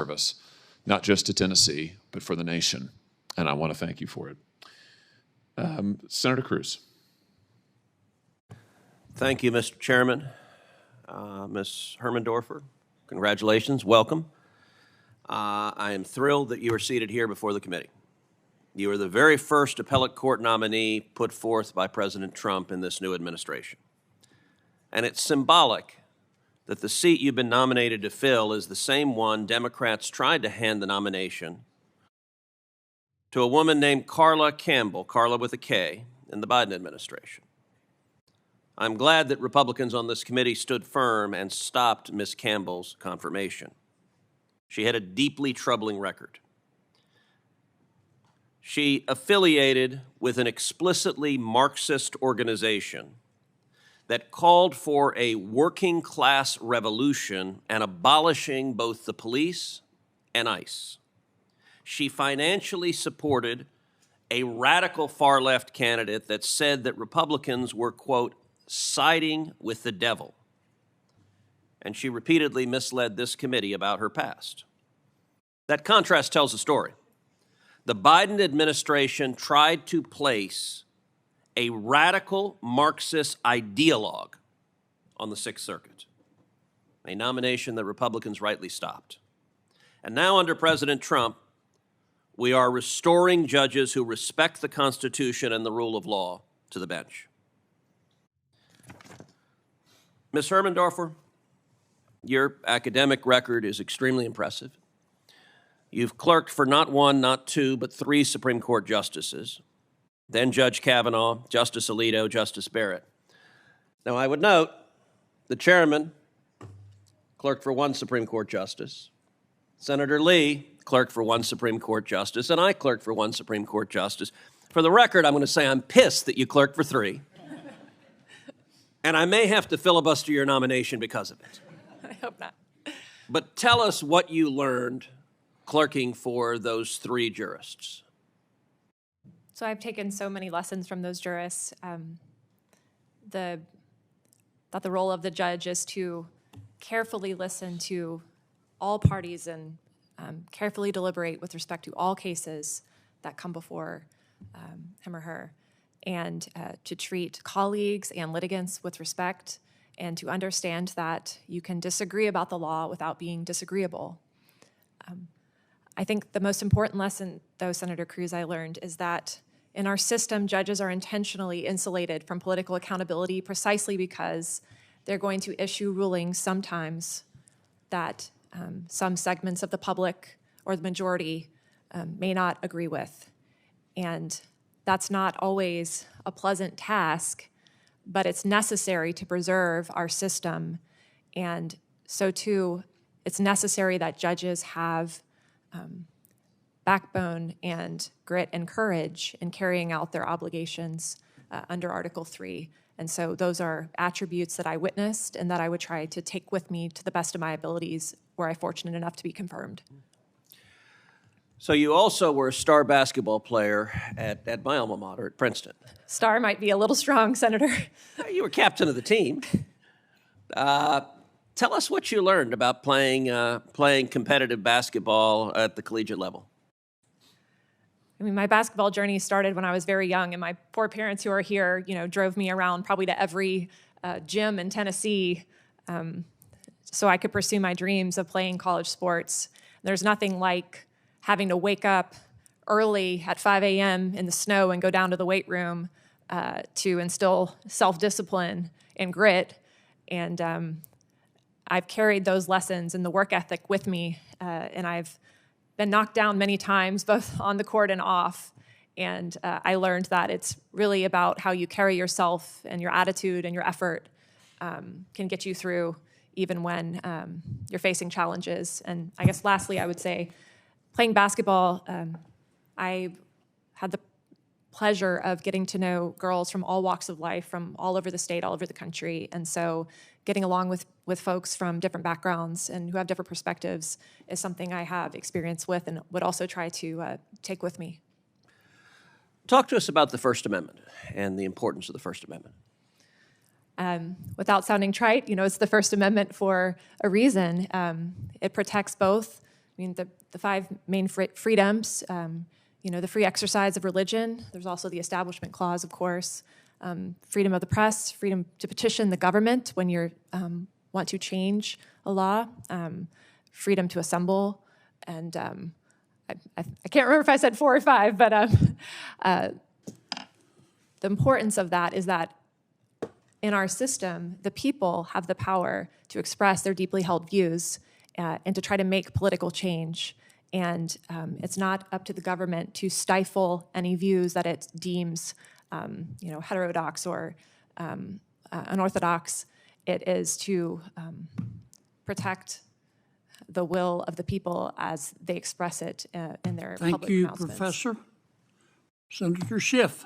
service, not just to Tennessee, but for the nation. And I want to thank you for it. Senator Cruz. Thank you, Mr. Chairman. Ms. Hermandorfer, congratulations, welcome. I am thrilled that you are seated here before the committee. You are the very first appellate court nominee put forth by President Trump in this new administration. And it's symbolic that the seat you've been nominated to fill is the same one Democrats tried to hand the nomination to a woman named Carla Campbell, Carla with a K, in the Biden administration. I'm glad that Republicans on this committee stood firm and stopped Ms. Campbell's confirmation. She had a deeply troubling record. She affiliated with an explicitly Marxist organization that called for a working class revolution and abolishing both the police and ICE. She financially supported a radical far-left candidate that said that Republicans were, quote, siding with the devil. And she repeatedly misled this committee about her past. That contrast tells a story. The Biden administration tried to place a radical Marxist ideologue on the Sixth Circuit, a nomination that Republicans rightly stopped. And now under President Trump, we are restoring judges who respect the Constitution and the rule of law to the bench. Ms. Hermandorfer, your academic record is extremely impressive. You've clerked for not one, not two, but 3 Supreme Court justices, then Judge Kavanaugh, Justice Alito, Justice Barrett. Now, I would note the chairman clerked for 1 Supreme Court justice, Senator Lee clerked for 1 Supreme Court justice, and I clerked for 1 Supreme Court justice. For the record, I'm going to say I'm pissed that you clerked for 3. And I may have to filibuster your nomination because of it. I hope not. But tell us what you learned clerking for those 3 jurists. So I've taken so many lessons from those jurists. That the role of the judge is to carefully listen to all parties and carefully deliberate with respect to all cases that come before him or her, and to treat colleagues and litigants with respect, and to understand that you can disagree about the law without being disagreeable. I think the most important lesson, though, Senator Cruz, I learned is that in our system, judges are intentionally insulated from political accountability precisely because they're going to issue rulings sometimes that some segments of the public or the majority may not agree with. And that's not always a pleasant task, but it's necessary to preserve our system. And so too, it's necessary that judges have backbone and grit and courage in carrying out their obligations under Article 3. And so those are attributes that I witnessed and that I would try to take with me to the best of my abilities were I fortunate enough to be confirmed. So you also were a star basketball player at my alma mater at Princeton. Star might be a little strong, Senator. You were captain of the team. Tell us what you learned about playing competitive basketball at the collegiate level. I mean, my basketball journey started when I was very young, and my poor parents who are here, drove me around probably to every gym in Tennessee so I could pursue my dreams of playing college sports. There's nothing like having to wake up early at 5 a.m. in the snow and go down to the weight room to instill self-discipline and grit. And I've carried those lessons and the work ethic with me, and I've been knocked down many times, both on the court and off. And I learned that it's really about how you carry yourself, and your attitude and your effort can get you through even when you're facing challenges. And I guess lastly, I would say playing basketball, I had the pleasure of getting to know girls from all walks of life, from all over the state, all over the country. And so getting along with folks from different backgrounds and who have different perspectives is something I have experience with and would also try to take with me. Talk to us about the First Amendment and the importance of the First Amendment. Without sounding trite, it's the First Amendment for a reason. It protects both, mean, the five main freedoms, the free exercise of religion. There's also the Establishment Clause, of course. Freedom of the press, freedom to petition the government when you want to change a law, freedom to assemble, and I can't remember if I said 4 or 5, but the importance of that is that in our system, the people have the power to express their deeply held views and to try to make political change. And it's not up to the government to stifle any views that it deems, heterodox or unorthodox. It is to protect the will of the people as they express it in their public announcements. Thank you, Professor. Senator Schiff.